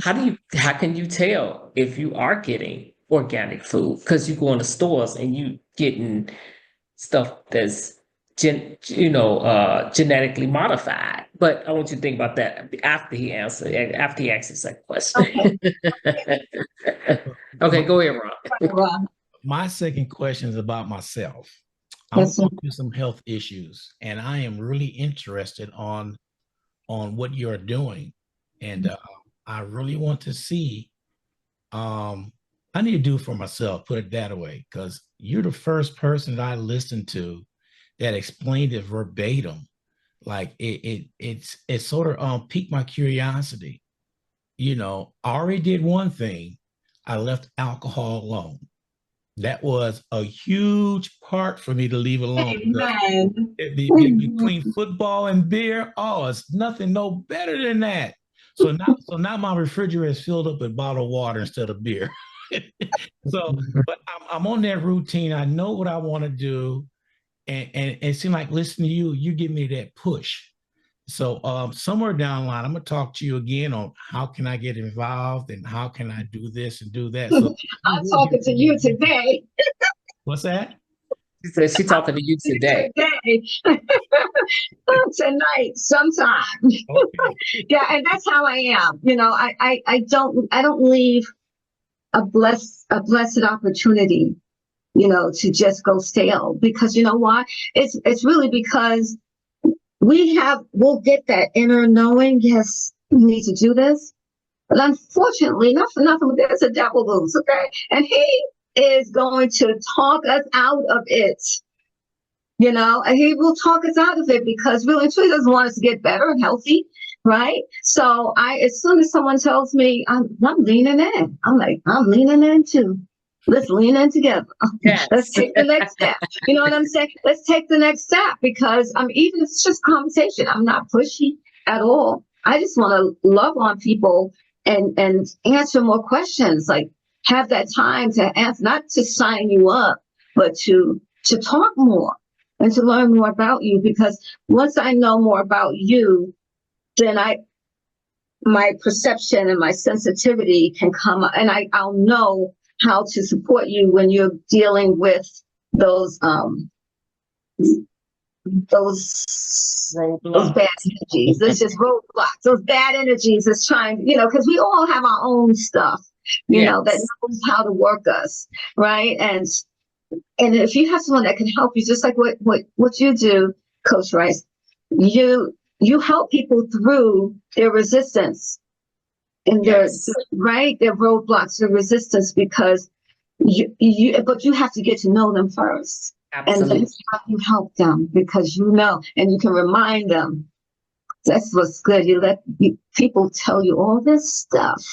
how can you tell if you are getting organic food? Because you go in the stores and you getting stuff that's genetically modified. But I want you to think about that after he answers that Okay. question. Okay, go ahead, Ron. Well, My second question is about myself. I'm yes, sir. going through some health issues, and I am really interested on what you're doing, and I really want to see. I need to do for myself. Put it that way, because you're the first person that I listened to that explained it verbatim. Like it sort of piqued my curiosity. I already did one thing. I left alcohol alone. That was a huge part for me to leave alone, because Amen. between football and beer, oh, it's nothing no better than that. So now my refrigerator is filled up with bottled water instead of beer. So, but I'm on that routine. I know what I want to do, and it seemed like listening to you, you give me that push. So somewhere down the line, I'm gonna talk to you again on how can I get involved and how can I do this and do that. So I'm talking to you today. what's that? She said she's talking to you today. Today. Tonight, sometime. Okay. Yeah, and that's how I am. I don't leave a blessed opportunity, to just go stale, because you know why? It's really because we'll get that inner knowing, yes, we need to do this. But unfortunately, not for nothing, but there's a devil loose, okay? And he is going to talk us out of it. And he will talk us out of it because really and truly doesn't want us to get better and healthy, right? So as soon as someone tells me I'm leaning in, I'm like, I'm leaning in too. Let's lean in together. Yes. Let's take the next step. You know what I'm saying? Let's take the next step, because even if it's just conversation, I'm not pushy at all. I just want to love on people and answer more questions, like have that time to answer, not to sign you up, but to talk more and to learn more about you, because once I know more about you, then my perception and my sensitivity can come up, and I'll know how to support you when you're dealing with those bad energies. It's just roadblocks, those bad energies that's trying, because we all have our own stuff, Yes. that knows how to work us, right? And if you have someone that can help you, just like what you do, Coach Rice, you help people through their resistance and their Yes. right, their roadblocks, their resistance, because but you have to get to know them first, and then Absolutely. you help them, because and you can remind them. That's what's good. You let people tell you all this stuff.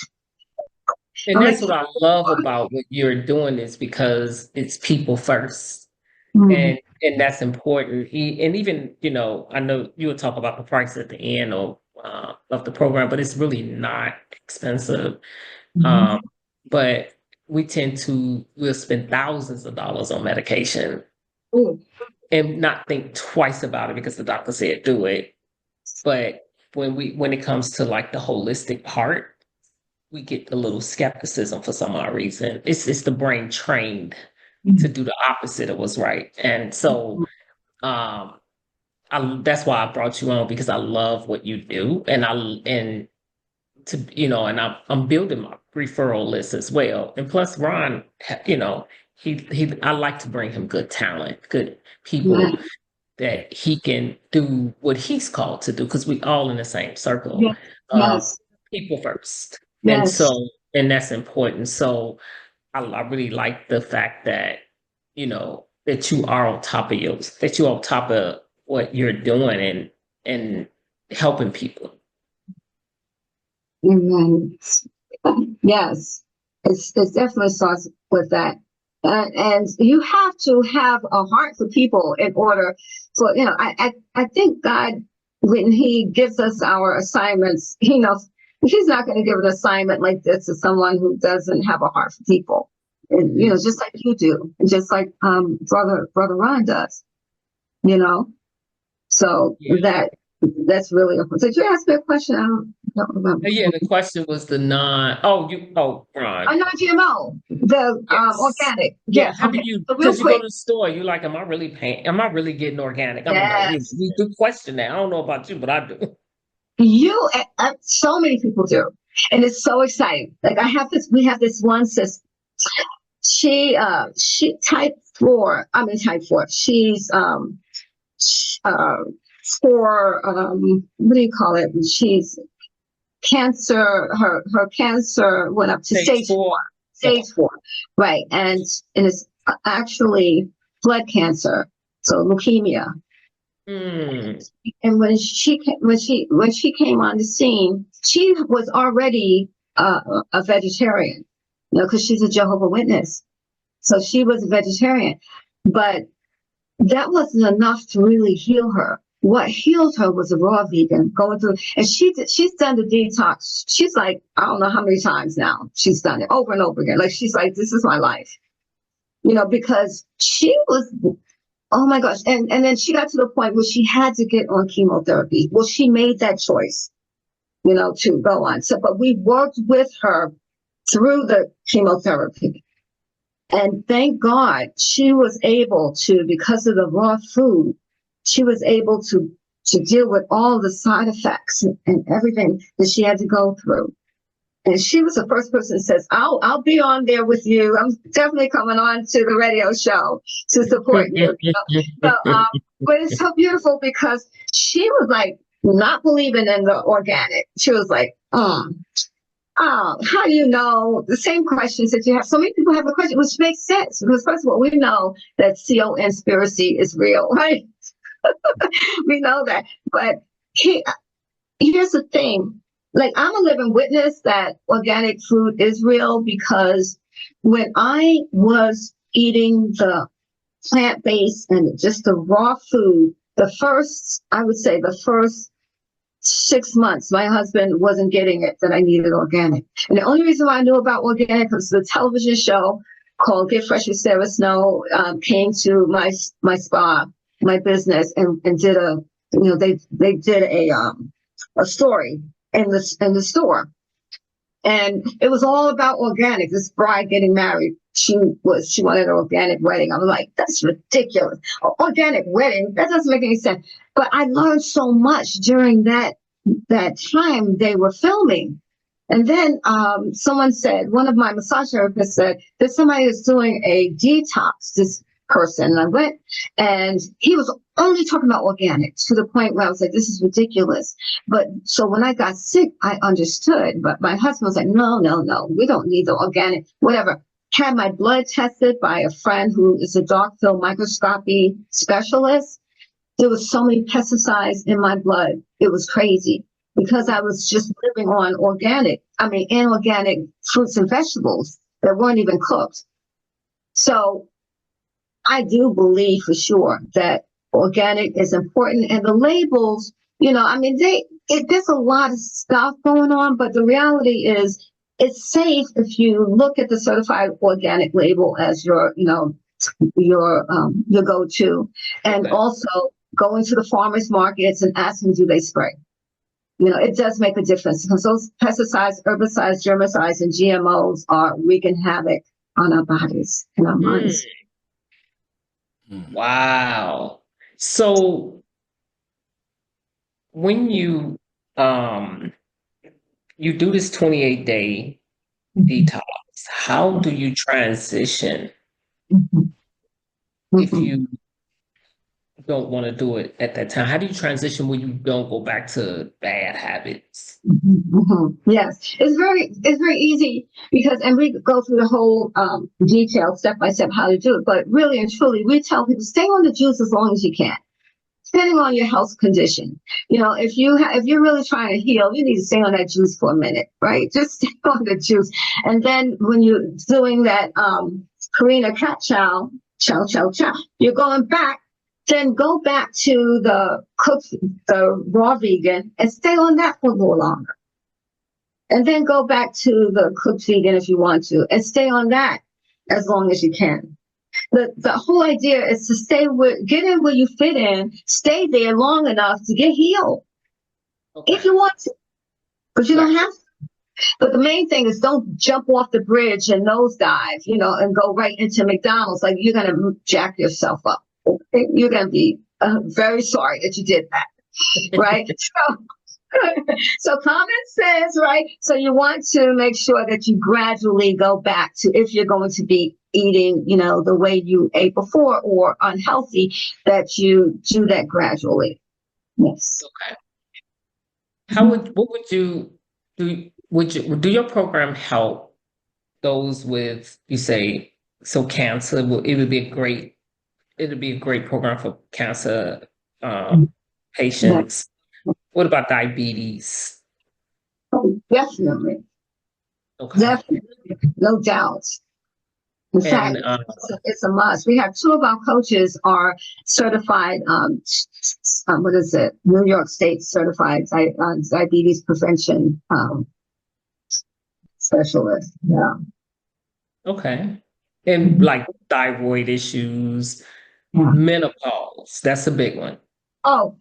And that's what I love about what you're doing, is because it's people first. Mm, And that's important. And even, I know you will talk about the price at the end of the program, but it's really not expensive. mhm. But we'll spend thousands of dollars on medication Ooh, and not think twice about it because the doctor said do it. But when it comes to like the holistic part, we get a little skepticism for some odd reason. It's the brain trained to do the opposite of what's right. And so that's why I brought you on, because I love what you do, and I'm building my referral list as well. And plus Ron, I like to bring him good talent, good people yeah, that he can do what he's called to do, because we all in the same circle. yeah, yes, People first. And yes. so, and that's important. So I really like the fact that, that that you're on top of what you're doing and helping people. Amen. Yes. It definitely starts with that. And you have to have a heart for people in order for, I think God, when he gives us our assignments, he knows he's not going to give an assignment like this to someone who doesn't have a heart for people. And, just like you do, and just like brother Ron does, so that's really important. Did you ask me a question? I don't remember. Yeah, the question was the non. Ron. Non-GMO, the Yes. organic. Yeah, Yes. how Okay. do you? So real Because you go quick. to the store, you're like, am I really paying? Am I really getting organic? I don't know. Yes. You do question that. I don't know about you, but I do. So many people do, and it's so exciting. Like we have this one sister. She type 4. I mean type 4. She's for what do you call it? She's cancer. Her cancer went up to stage 4. Stage 4, right? And it's actually blood cancer, so leukemia. Mm. And when she came on the scene, she was already a vegetarian, because she's a Jehovah's Witness. So she was a vegetarian, but that wasn't enough to really heal her. What healed her was a raw vegan going through, and she's done the detox. She's like, I don't know how many times now she's done it over and over again. Like she's like, this is my life, because she was, oh my gosh. And then she got to the point where she had to get on chemotherapy. Well, she made that choice, to go on. So, but we worked with her through the chemotherapy. And thank God she was able to, because of the raw food, she was able to deal with all the side effects and everything that she had to go through. And she was the first person that says, I'll be on there with you. I'm definitely coming on to the radio show to support you. But it's so beautiful because she was like not believing in the organic. She was like, how do you know? The same questions that you have. So many people have a question, which makes sense because first of all, we know that conspiracy is real, right? We know that. But here's the thing. Like, I'm a living witness that organic food is real because when I was eating the plant-based and just the raw food, I would say the first 6 months, my husband wasn't getting it that I needed organic. And the only reason why I knew about organic was the television show called Get Fresh with Sarah Snow came to my spa, my business, and did they did a story in the store. And it was all about organic. This bride getting married, she wanted an organic wedding. I was like, that's ridiculous. Organic wedding, that doesn't make any sense. But I learned so much during that time they were filming. And then someone said, one of my massage therapists said, there's somebody that's doing a detox, this person. And I went, and he was only talking about organic to the point where I was like, this is ridiculous. But so when I got sick, I understood. But my husband was like, no, we don't need the organic, whatever. Had my blood tested by a friend who is a dark field microscopy specialist. There was so many pesticides in my blood. It was crazy because I was just living on inorganic fruits and vegetables that weren't even cooked. So I do believe for sure that organic is important, and the labels, there's a lot of stuff going on, but the reality is it's safe if you look at the certified organic label as your go-to, and also go into the farmers markets and ask them, do they spray? It does make a difference because those pesticides, herbicides, germicides, and GMOs are wreaking havoc on our bodies and our minds. Wow. So when you do this 28-day detox, how do you transition if you don't want to do it at that time? How do you transition when you don't go back to bad habits? Yes, it's very easy and we go through the whole detail step by step how to do it. But really and truly, we tell people stay on the juice as long as you can. depending on your health condition. If you're really trying to heal, you need to stay on that juice for a minute, right? Just stay on the juice. And then when you're doing that Karina cat chow, you're going back, then go back to the raw vegan and stay on that for a little longer. And then go back to the cooked vegan if you want to, and stay on that as long as you can. The whole idea is to get in where you fit in, stay there long enough to get healed. Okay. If you want to, but you don't have to. But the main thing is don't jump off the bridge and nosedive, and go right into McDonald's. Like, you're going to jack yourself up. Okay? You're going to be very sorry that you did that, right? So common sense, right? So you want to make sure that you gradually go back to, if you're going to be eating, the way you ate before or unhealthy, that you do that gradually. Yes. Okay. What would you do? Do your program help those with, you say, cancer? It would be a great program for cancer patients. What about diabetes? Oh, definitely. Okay. Definitely. No doubt. In fact, it's a must. We have 2 of our coaches are certified, New York State certified diabetes prevention specialist. Yeah. Okay. And like thyroid issues, menopause, that's a big one. Oh,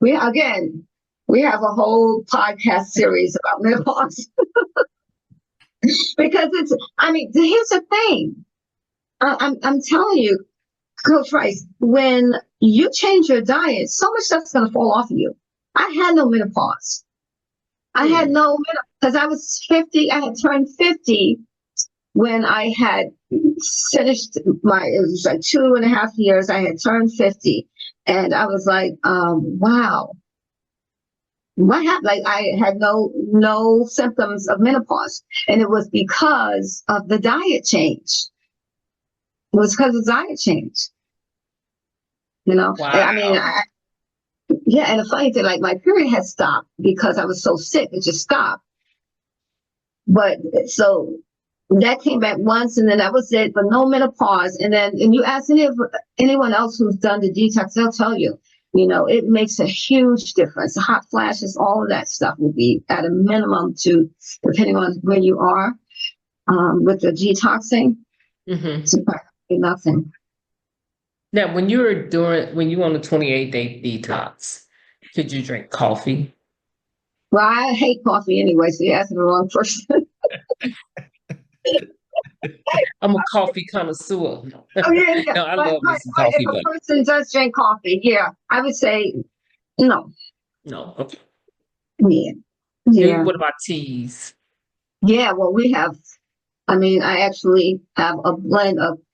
we have a whole podcast series about menopause. Because here's the thing. I'm telling you, Coach Rice, when you change your diet, so much stuff's going to fall off of you. I had no menopause. Because I was 50. I had turned 50 when I had finished it was like 2.5 years. I had turned 50. And I was like, wow. What happened? Like, I had no symptoms of menopause. And it was because of the diet change. It was because of the diet change. Wow. And and the funny thing, like, my period had stopped because I was so sick. It just stopped. But so that came back once, and then that was it, but no menopause. And you ask anyone else who's done the detox, they'll tell you, it makes a huge difference. The hot flashes, all of that stuff will be at a minimum depending on where you are with the detoxing, to practically nothing. Now, when you were on the 28-day detox, could you drink coffee? Well, I hate coffee anyway, so you're asking the wrong person. I'm a coffee connoisseur. Oh, yeah. No, I love me some coffee. If a person does drink coffee, I would say no. No, okay. Yeah. What about teas? Yeah, well, I actually have a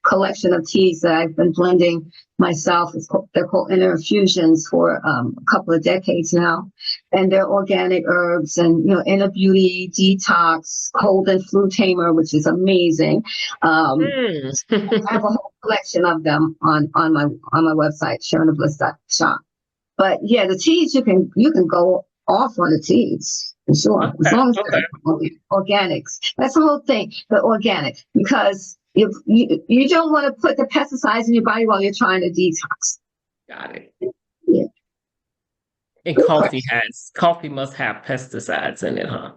collection of teas that I've been blending myself. They're called inner infusions for a couple of decades now. And they're organic herbs and, inner beauty, detox, cold and flu tamer, which is amazing. I have a whole collection of them on my website, SharonTheBliss.shop. But yeah, the teas, you can go off on the teas. Sure, okay. As long as they're organics. That's the whole thing, the organic, because you don't want to put the pesticides in your body while you're trying to detox. Got it. Yeah. And coffee must have pesticides in it, huh?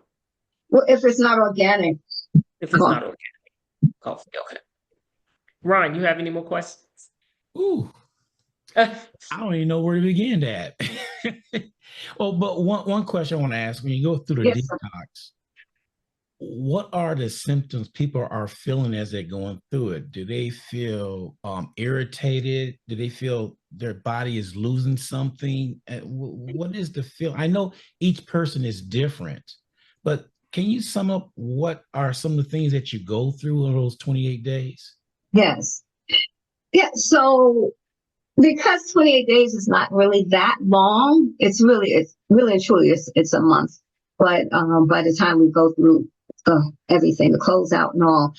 Well, if it's not organic. Not organic, coffee. Okay. Ron, you have any more questions? Ooh. I don't even know where to begin at. Well, but one question I want to ask: when you go through the detox, what are the symptoms people are feeling as they're going through it? Do they feel irritated? Do they feel their body is losing something? What is the feel? I know each person is different, but can you sum up what are some of the things that you go through in those 28 days? Yes. Yeah. So, because 28 days is not really that long, it's really and truly it's a month. But by the time we go through everything, the closeout and all,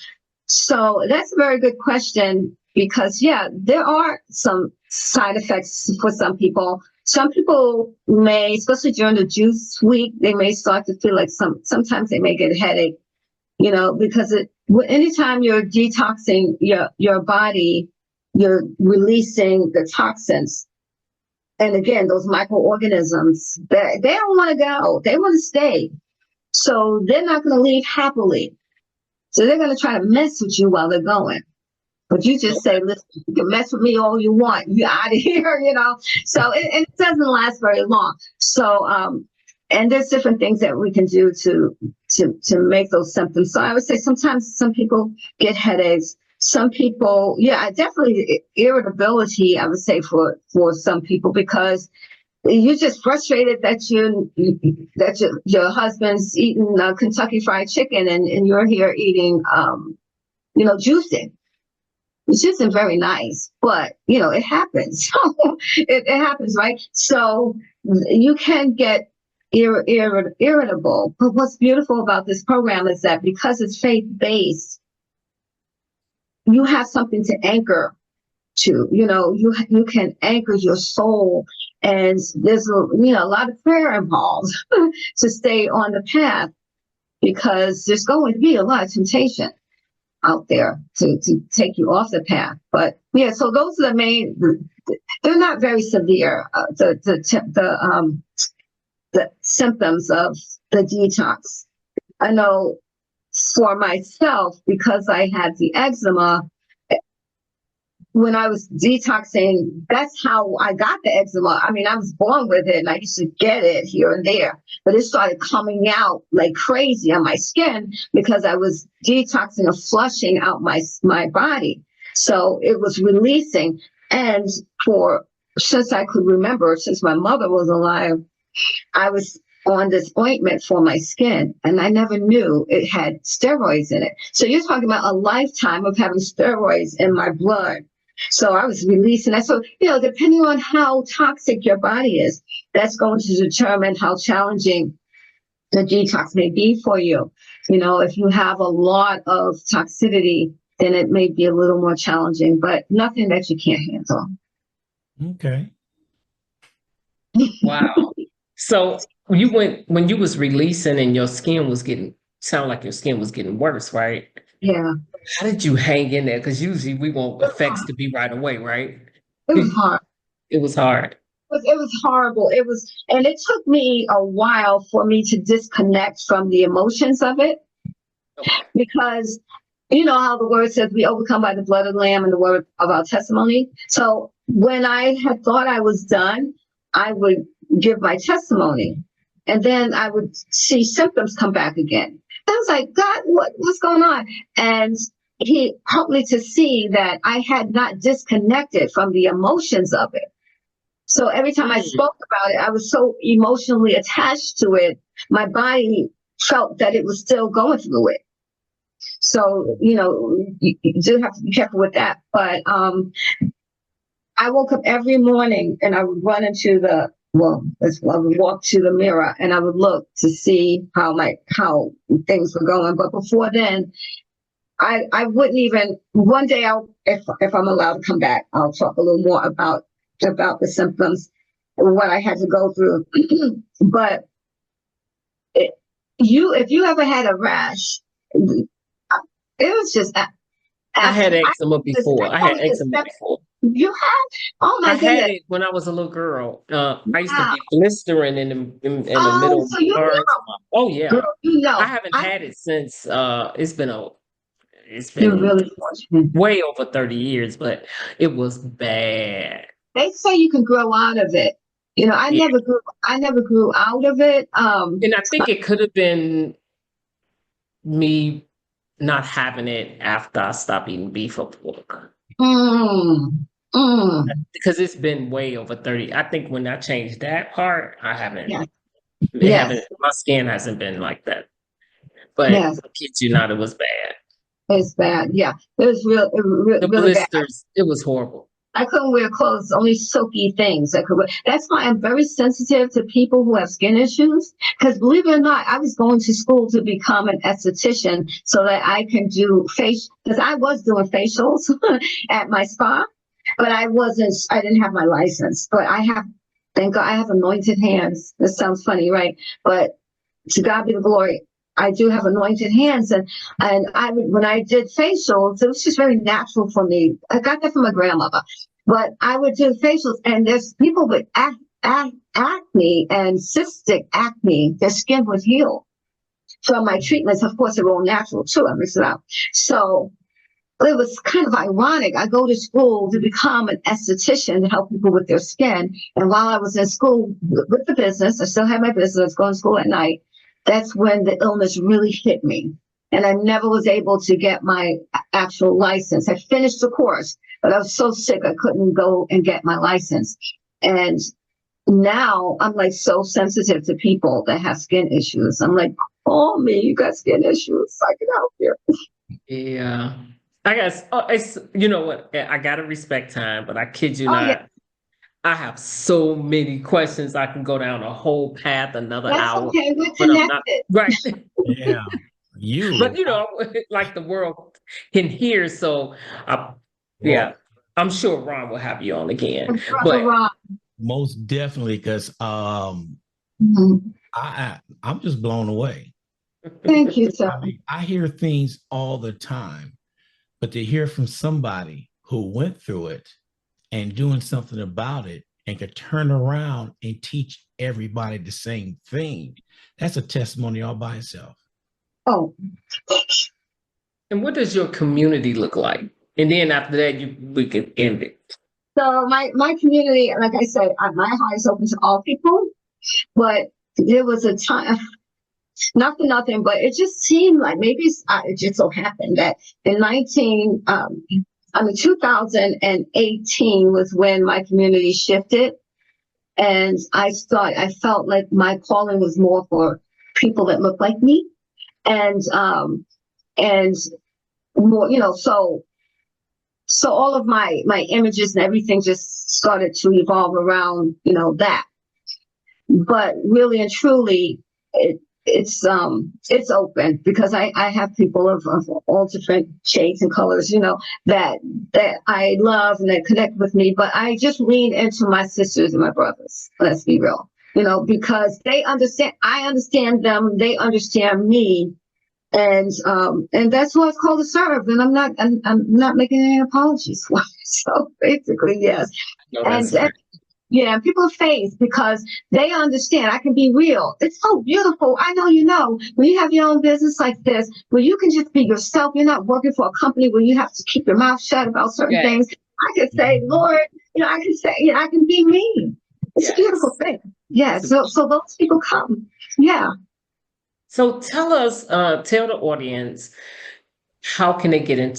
so that's a very good question. because there are some side effects for some people. Some people may, especially during the juice week, they may start to feel like sometimes they may get a headache, because anytime you're detoxing your body, you're releasing the toxins. And again, those microorganisms, they don't want to go. They want to stay. So they're not going to leave happily. So they're going to try to mess with you while they're going. But you just say, listen, you can mess with me all you want. You're out of here, So it doesn't last very long. So, and there's different things that we can do to make those symptoms. So I would say sometimes some people get headaches. Some people, definitely irritability, I would say for some people, because you're just frustrated that your husband's eating Kentucky Fried Chicken and you're here eating, juicing, which isn't very nice, but it happens. it happens, right? So you can get irritable. But what's beautiful about this program is that because it's faith-based, you have something to anchor to. You can anchor your soul, and there's a lot of prayer involved to stay on the path, because there's going to be a lot of temptation out there to take you off the path. But so those are the main. They're not very severe. The symptoms of the detox. I know for myself, because I had the eczema, when I was detoxing, that's how I got the eczema. I mean, I was born with it and I used to get it here and there, but it started coming out like crazy on my skin because I was detoxing and flushing out my body. So it was releasing. And since I could remember, since my mother was alive, I was on this ointment for my skin, and I never knew it had steroids in it. So you're talking about a lifetime of having steroids in my blood. So I was releasing that. So, depending on how toxic your body is, that's going to determine how challenging the detox may be for you. If you have a lot of toxicity, then it may be a little more challenging, but nothing that you can't handle. Okay. Wow. So when you was releasing and your skin was sound like your skin was getting worse, right? Yeah. How did you hang in there? Because usually we want effects to be right away, right? It was hard. It was hard. It was horrible. And it took me a while for me to disconnect from the emotions of it, because you know how the word says we overcome by the blood of the Lamb and the word of our testimony. So when I had thought I was done, I would give my testimony, and then I would see symptoms come back again. I was like, God, what's going on? And he helped me to see that I had not disconnected from the emotions of it. So every time I spoke about it, I was so emotionally attached to it. My body felt that it was still going through it. So, you do have to be careful with that. But I woke up every morning and I would run into I would walk to the mirror and I would look to see how things were going. But before then, I wouldn't even. One day, if I'm allowed to come back, I'll talk a little more about the symptoms and what I had to go through. But if you ever had a rash, it was just. I had eczema before. You have? Oh my goodness! I had it when I was a little girl. I used to get blistering in the middle. So you know. Oh yeah. Girl, I haven't had it since. It's been really way over 30 years, but it was bad. They say you can grow out of it. I never grew out of it. And I think it could have been me not having it after I stopped eating beef or pork. Because it's been way over 30. I think when I changed that part, I haven't. Yeah. My skin hasn't been like that. But I kid you not, it was bad. It's bad. Yeah, it was real. The really blisters. Bad. It was horrible. I couldn't wear clothes, only silky things I could wear. That's why I'm very sensitive to people who have skin issues. Because believe it or not, I was going to school to become an esthetician so that I can do because I was doing facials at my spa, but I didn't have my license. But thank God, I have anointed hands. This sounds funny, right? But to God be the glory. I do have anointed hands, and when I did facials, it was just very natural for me. I got that from my grandmother, but I would do facials, and there's people with acne and cystic acne. Their skin would heal from my treatments. Of course, they're all natural too. I mix it out, so it was kind of ironic. I go to school to become an esthetician to help people with their skin, and while I was in school with the business, I still had my business. I was going to school at night. That's when the illness really hit me. And I never was able to get my actual license. I finished the course, but I was so sick I couldn't go and get my license. And now I'm like so sensitive to people that have skin issues. I'm like, call me, you got skin issues. I can help you. Yeah. I guess it's you know what? I gotta respect time, but I kid you not. Yeah. I have so many questions. I can go down a whole path another That's hour. okay. We're But I'm connected. not right. Yeah. But like the world can hear. So yeah, I'm sure Ron will have you on again. Brother Ron. Most definitely, because I'm just blown away. Thank you, sir. I mean, I hear things all the time, but to hear from somebody who went through it and doing something about it and could turn around and teach everybody the same thing, that's a testimony all by itself. Oh. And what does your community look like? And then after that, we can end it. So my community, like I said, my heart is open to all people, but there was a time, not for nothing, but it just seemed like maybe it just so happened that in 2018 was when my community shifted, and I felt like my calling was more for people that look like me, and more, so all of my images and everything just started to evolve around, that. But really and truly, it's open because I have people of all different shades and colors, that I love and that connect with me. But I just lean into my sisters and my brothers. Let's be real, because they understand. I understand them. They understand me. And that's who I was called to serve, and I'm not making any apologies for it. So basically, yes. No, that's right. Yeah, people of faith, because they understand I can be real. It's so beautiful. I know when you have your own business like this, where you can just be yourself. You're not working for a company where you have to keep your mouth shut about certain things. I can say, Lord, I can say, I can be me. It's a beautiful thing. Yeah. So those people come. Yeah. So tell the audience, how can they get in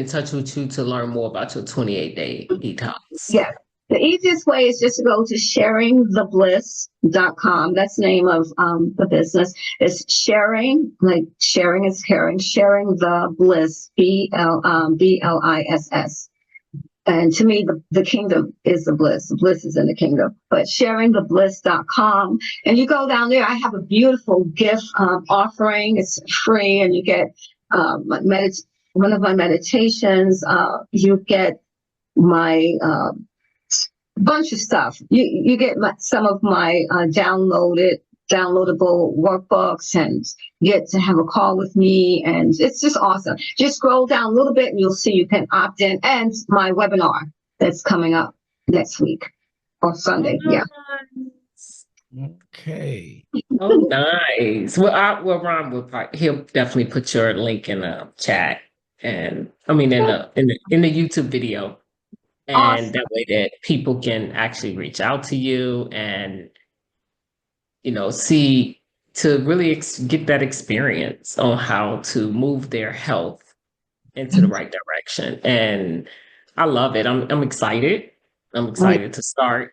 touch with you to learn more about your 28-day detox? Yeah. The easiest way is just to go to sharingthebliss.com. That's the name of the business. It's sharing, like sharing is caring, sharing the bliss, BLISS. And to me, the kingdom is the bliss. The bliss is in the kingdom. But sharingthebliss.com. And you go down there. I have a beautiful gift offering. It's free. And you get one of my meditations. You get my bunch of stuff. You get some of my downloadable workbooks, and get to have a call with me, and it's just awesome. Just scroll down a little bit and you'll see you can opt in, and my webinar that's coming up next week or Sunday. Yeah. Okay. Oh, nice. Well, Ron he'll definitely put your link in the chat, and in the YouTube video. And Awesome. that way that people can actually reach out to you and, see to really get that experience on how to move their health into the right direction. And I love it. I'm excited. I'm excited to start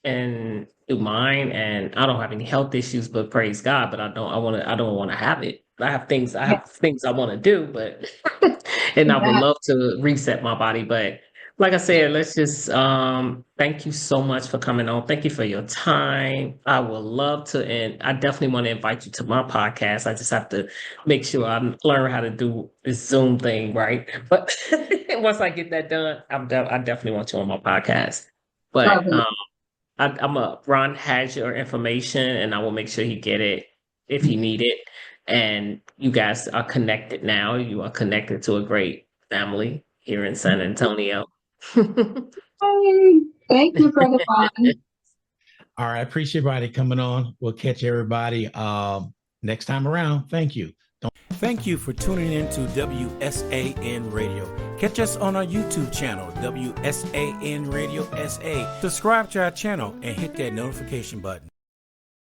and do mine. And I don't have any health issues, but praise God. But I don't want to have it. I have things I want to do, but and I would love to reset my body, but like I said, let's just thank you so much for coming on. Thank you for your time. I would love to, and I definitely want to invite you to my podcast. I just have to make sure I learn how to do this Zoom thing right. But once I get that done, I definitely want you on my podcast. But Lovely. Ron has your information, and I will make sure he get it if he need it. And you guys are connected now. You are connected to a great family here in San Antonio. Hey, thank you, Brother Ron. All right. I appreciate everybody coming on. We'll catch everybody next time around. Thank you. Thank you for tuning in to WSAN Radio. Catch us on our YouTube channel, WSAN Radio SA. Subscribe to our channel and hit that notification button.